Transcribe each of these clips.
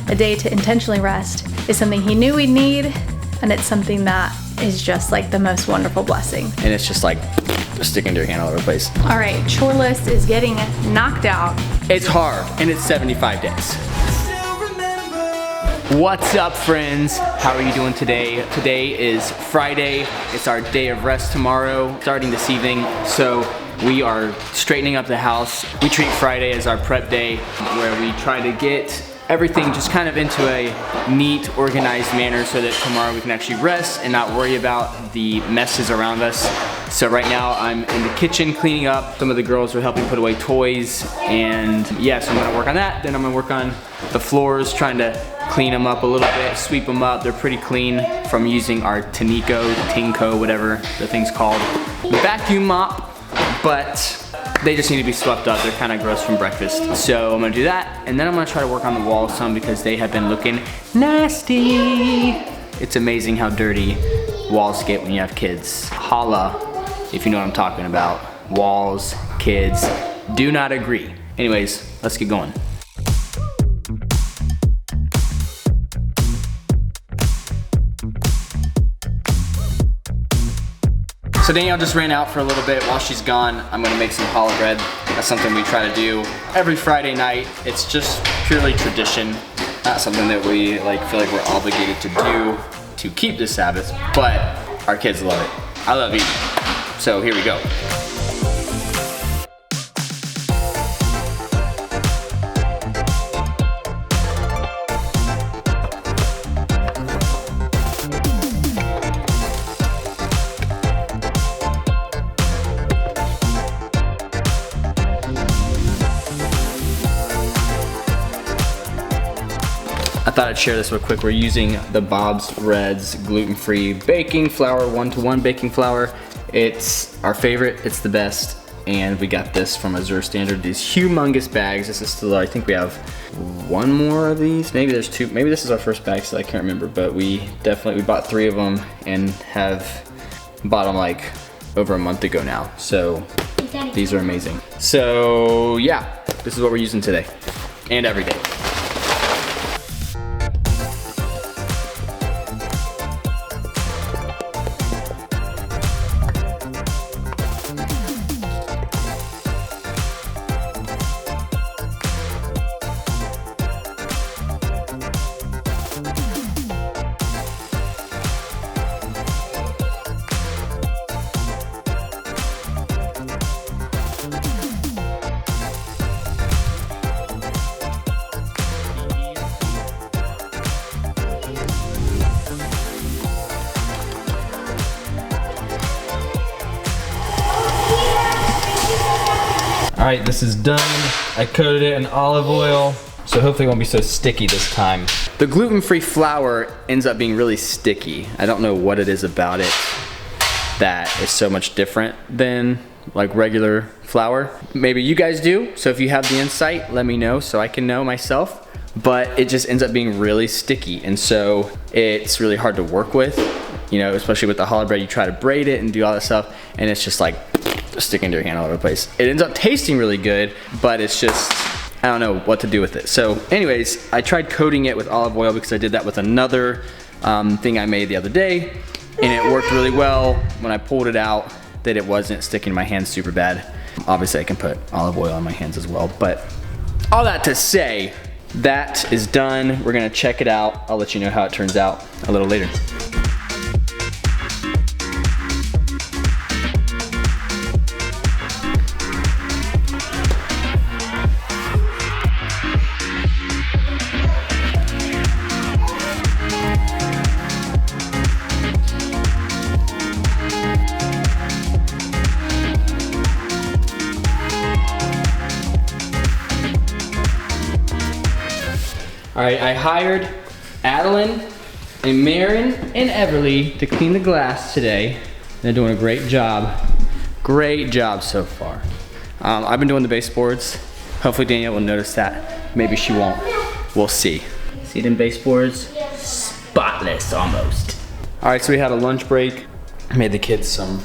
a day to intentionally rest is something he knew we'd need, and it's something that is just like the most wonderful blessing. And it's just like sticking to your hand all over the place. All right, chore list is getting knocked out. It's hard, and it's 75 days. What's up, friends? How are you doing today? Today is Friday. It's our day of rest tomorrow, starting this evening. So we are straightening up the house. We treat Friday as our prep day, where we try to get everything just kind of into a neat, organized manner so that tomorrow we can actually rest and not worry about the messes around us. So right now I'm in the kitchen cleaning up. Some of the girls are helping put away toys, and yeah, so I'm gonna work on that. Then I'm gonna work on the floors, trying to clean them up a little bit, sweep them up. They're pretty clean from using our Tinko, whatever the thing's called, vacuum mop, but they just need to be swept up. They're kind of gross from breakfast. So I'm gonna do that, and then I'm gonna try to work on the walls some because they have been looking nasty. It's amazing how dirty walls get when you have kids. Holla, if you know what I'm talking about. Walls, kids, do not agree. Anyways, let's get going. So Danielle just ran out for a little bit. While she's gone, I'm gonna make some challah bread. That's something we try to do every Friday night. It's just purely tradition, not something that we feel like we're obligated to do to keep the Sabbath, but our kids love it. I love eating. So here we go. I thought I'd share this real quick. We're using the Bob's Reds gluten-free baking flour, 1-to-1 baking flour. It's our favorite, it's the best, and we got this from Usher Standard, these humongous bags. This is still, I think we have one more of these. Maybe there's two, maybe this is our first bag, so I can't remember, but we bought 3 of them and have bought them like over a month ago now. So these are amazing. So yeah, this is what we're using today and every day. All right, this is done. I coated it in olive oil, so hopefully it won't be so sticky this time. The gluten-free flour ends up being really sticky. I don't know what it is about it that is so much different than like regular flour. Maybe you guys do, so if you have the insight, let me know so I can know myself. But it just ends up being really sticky, and so it's really hard to work with. You know, especially with the challah bread, you try to braid it and do all that stuff, and it's just like sticking to your hand all over the place. It ends up tasting really good, but it's just, I don't know what to do with it. So anyways, I tried coating it with olive oil because I did that with another thing I made the other day, and it worked really well. When I pulled it out, that it wasn't sticking to my hands super bad. Obviously I can put olive oil on my hands as well, but all that to say, that is done. We're gonna check it out. I'll let you know how it turns out a little later. All right, I hired Adeline and Marin and Everly to clean the glass today. They're doing a great job. Great job so far. I've been doing the baseboards. Hopefully Danielle will notice that. Maybe she won't. We'll see. See them baseboards? Spotless almost. All right, so we had a lunch break. I made the kids some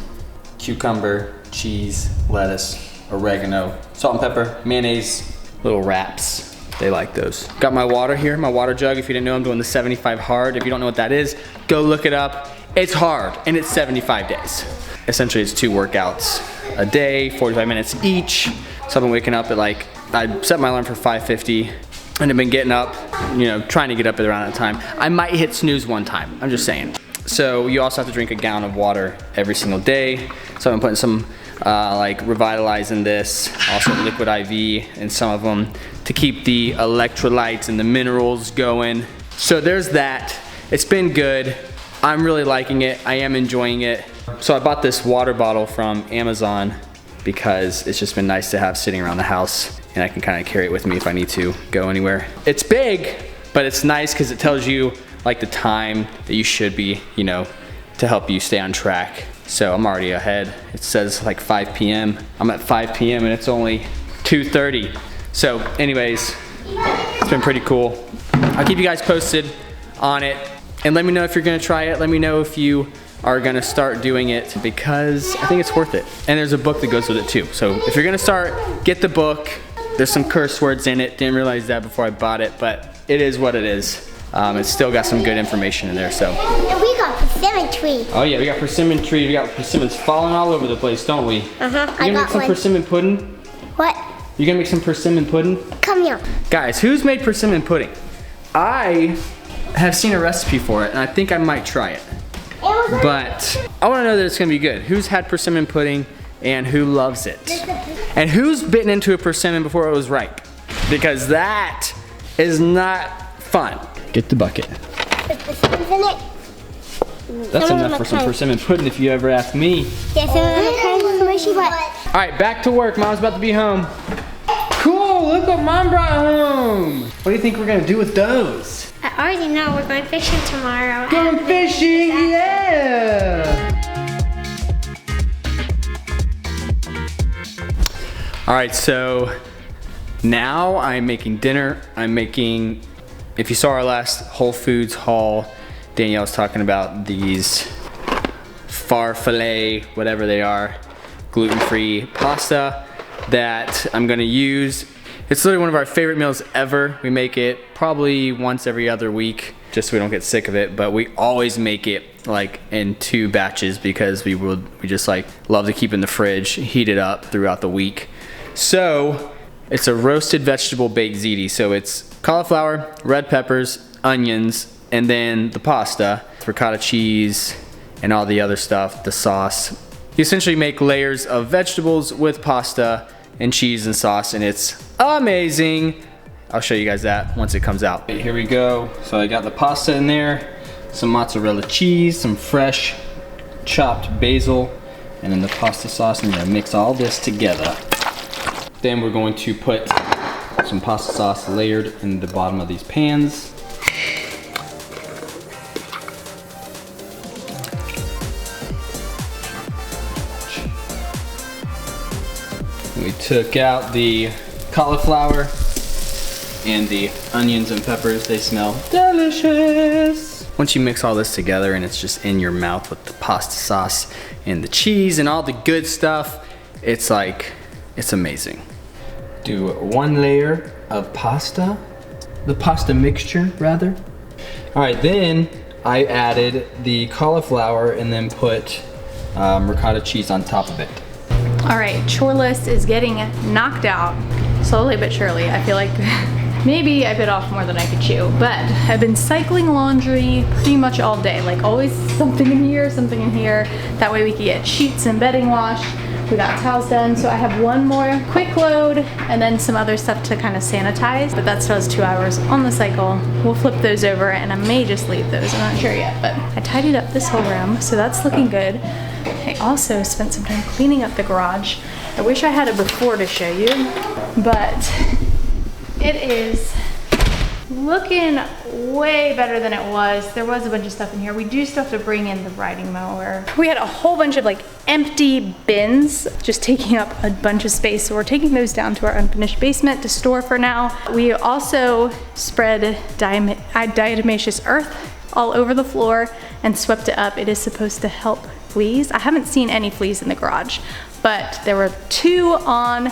cucumber, cheese, lettuce, oregano, salt and pepper, mayonnaise, little wraps They like those. Got my water here, my water jug. If you didn't know, I'm doing the 75 hard. If you don't know what that is, go look it up. It's hard, and it's 75 days. Essentially, it's 2 workouts a day, 45 minutes each. So I've been waking up at like, I set my alarm for 5:50, and I've been getting up, you know, trying to get up at around that time. I might hit snooze one time, I'm just saying. So you also have to drink a gallon of water every single day. So I've been putting some like Revitalize in this, also liquid IV in some of them to keep the electrolytes and the minerals going. So there's that. It's been good. I'm really liking it. I am enjoying it. So I bought this water bottle from Amazon because it's just been nice to have sitting around the house, and I can kind of carry it with me if I need to go anywhere. It's big, but it's nice because it tells you like the time that you should be, you know, to help you stay on track. So I'm already ahead. It says like 5 p.m. I'm at 5 p.m. and it's only 2:30. So anyways, it's been pretty cool. I'll keep you guys posted on it, and let me know if you're gonna try it. Let me know if you are gonna start doing it, because I think it's worth it. And there's a book that goes with it too. So if you're gonna start, get the book. There's some curse words in it. Didn't realize that before I bought it, but it is what it is. It's still got some good information in there, so. And we got persimmon tree. Oh yeah, we got persimmon tree. We got persimmons falling all over the place, don't we? Uh-huh, You gonna make some persimmon pudding? What? You gonna make some persimmon pudding? Come here. Guys, who's made persimmon pudding? I have seen a recipe for it, and I think I might try it. But I wanna know that it's gonna be good. Who's had persimmon pudding and who loves it? And who's bitten into a persimmon before it was ripe? Because that is not fun. Get the bucket. There's persimmons in it. That's enough for some persimmon pudding if you ever ask me. Yeah, some of them are kind of smushy, but. All right, back to work. Mom's about to be home. Cool, look what Mom brought home. What do you think we're gonna do with those? I already know we're going fishing tomorrow. Going fishing, yeah! All right, so now I'm making dinner. I'm making, if you saw our last Whole Foods haul, Danielle was talking about these farfalle, whatever they are, gluten-free pasta that I'm gonna use. It's literally one of our favorite meals ever. We make it probably once every other week, just so we don't get sick of it, but we always make it like in 2 batches because we just like love to keep in the fridge, heat it up throughout the week. So it's a roasted vegetable baked ziti. So it's cauliflower, red peppers, onions, and then the pasta, ricotta cheese, and all the other stuff, the sauce. You essentially make layers of vegetables with pasta and cheese and sauce, and it's amazing. I'll show you guys that once it comes out. Here we go. So I got the pasta in there, some mozzarella cheese, some fresh chopped basil, and then the pasta sauce, and I'm gonna mix all this together. Then we're going to put some pasta sauce layered in the bottom of these pans. We took out the cauliflower and the onions and peppers. They smell delicious. Once you mix all this together and it's just in your mouth with the pasta sauce and the cheese and all the good stuff, it's like, it's amazing. Do 1 layer of pasta, the pasta mixture rather. All right, then I added the cauliflower and then put ricotta cheese on top of it. All right, chore list is getting knocked out slowly but surely. I feel like maybe I bit off more than I could chew, but I've been cycling laundry pretty much all day. Like always something in here, something in here. That way we can get sheets and bedding washed. We got towels done, so I have 1 more quick load and then some other stuff to kind of sanitize, but that still has 2 hours on the cycle. We'll flip those over and I may just leave those, I'm not sure yet, but I tidied up this whole room, so that's looking good. I also spent some time cleaning up the garage. I wish I had a before to show you, but it is looking way better than it was. There was a bunch of stuff in here. We do still have to bring in the riding mower. We had a whole bunch of like empty bins just taking up a bunch of space, so we're taking those down to our unfinished basement to store for now. We also spread diatomaceous earth all over the floor and swept it up. It is supposed to help fleas. I haven't seen any fleas in the garage, but there were 2 on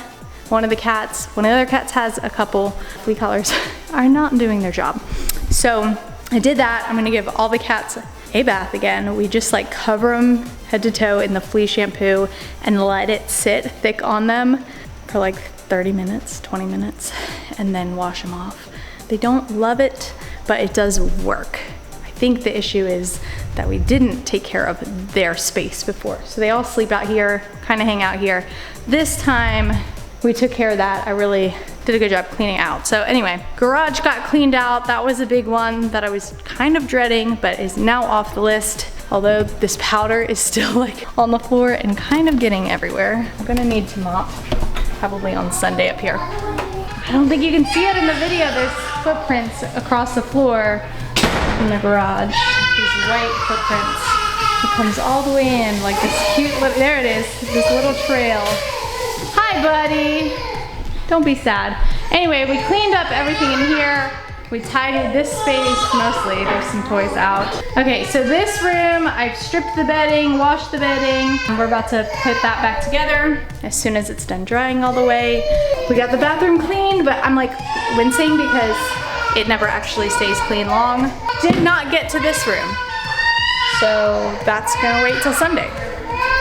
one of the cats. One of the other cats has a couple. Flea collars are not doing their job. So I did that. I'm gonna give all the cats a bath again. We just like cover them head to toe in the flea shampoo and let it sit thick on them for like 30 minutes, 20 minutes, and then wash them off. They don't love it, but it does work. I think the issue is that we didn't take care of their space before. So they all sleep out here, kind of hang out here. This time we took care of that. I really did a good job cleaning out. So anyway, garage got cleaned out. That was a big one that I was kind of dreading, but is now off the list. Although this powder is still like on the floor and kind of getting everywhere. I'm gonna need to mop probably on Sunday up here. I don't think you can see it in the video. There's footprints across the floor in the garage. These white footprints. It comes all the way in like this cute little, there it is, this little trail. Hi, buddy. Don't be sad. Anyway, we cleaned up everything in here. We tidied this space mostly. There's some toys out. Okay, so this room, I've stripped the bedding, washed the bedding. And we're about to put that back together as soon as it's done drying all the way. We got the bathroom cleaned, but I'm like wincing because it never actually stays clean long. Did not get to this room. So that's gonna wait till Sunday.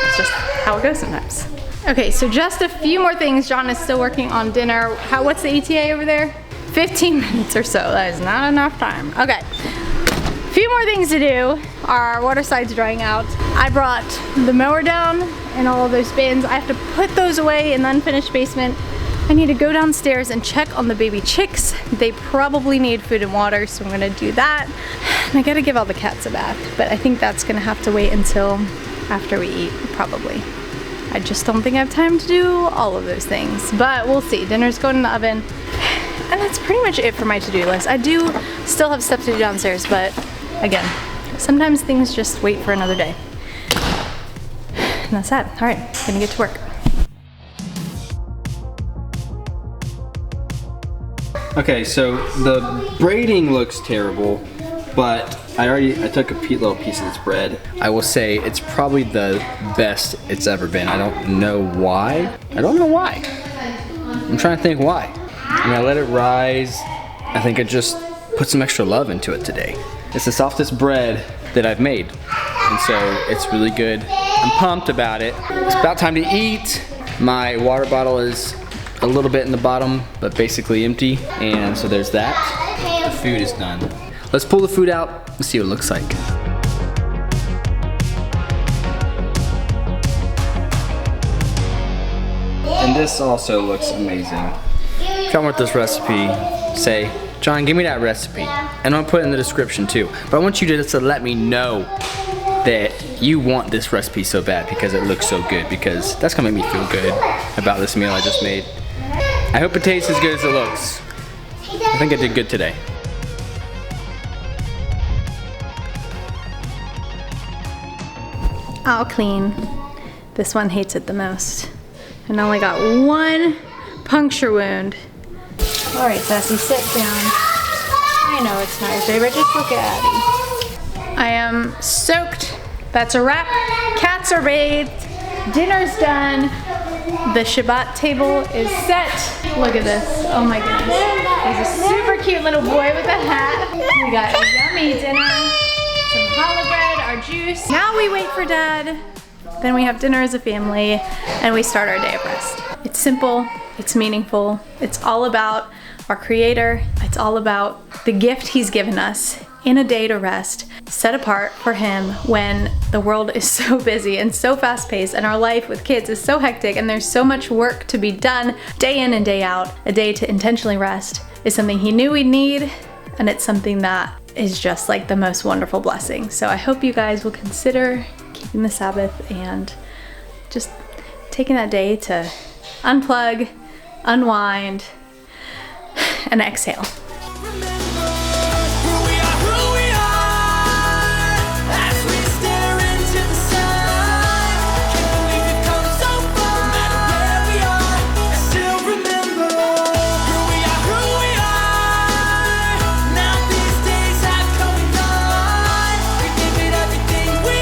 It's just how it goes sometimes. Okay, so just a few more things. John is still working on dinner. What's the ETA over there? 15 minutes or so. That is not enough time. Okay, a few more things to do. Our water slide's drying out. I brought the mower down and all of those bins. I have to put those away in the unfinished basement. I need to go downstairs and check on the baby chicks. They probably need food and water, so I'm gonna do that. And I gotta give all the cats a bath, but I think that's gonna have to wait until after we eat, probably. I just don't think I have time to do all of those things, but we'll see. Dinner's going in the oven. And that's pretty much it for my to-do list. I do still have stuff to do downstairs, but again, sometimes things just wait for another day. And that's that. All right, gonna get to work. Okay, so the braiding looks terrible, but I took a little piece of this bread. I will say it's probably the best it's ever been. I don't know why. I'm trying to think why. I mean, I let it rise. I think I just put some extra love into it today. It's the softest bread that I've made. And so it's really good. I'm pumped about it. It's about time to eat. My water bottle is a little bit in the bottom, but basically empty. And so there's that. The food is done. Let's pull the food out and see what it looks like. And this also looks amazing. If y'all want this recipe, say, John, give me that recipe. And I'll put it in the description too. But I want you to just let me know that you want this recipe so bad because it looks so good, because that's gonna make me feel good about this meal I just made. I hope it tastes as good as it looks. I think I did good today. I'll clean. This one hates it the most. And I only got one puncture wound. All right, Sassy, sit down. I know it's not your favorite, just look at Addie. I am soaked. That's a wrap. Cats are bathed. Dinner's done. The Shabbat table is set. Look at this. Oh my goodness. There's a super cute little boy with a hat. We got a yummy dinner. Some challah bread, our juice. Now we wait for Dad. Then we have dinner as a family and we start our day of rest. It's simple, it's meaningful. It's all about our Creator. It's all about the gift He's given us in a day to rest, set apart for Him when the world is so busy and so fast paced and our life with kids is so hectic and there's so much work to be done day in and day out. A day to intentionally rest is something He knew we'd need, and it's something that is just like the most wonderful blessing. So I hope you guys will consider keeping the Sabbath and just taking that day to unplug, unwind, and exhale.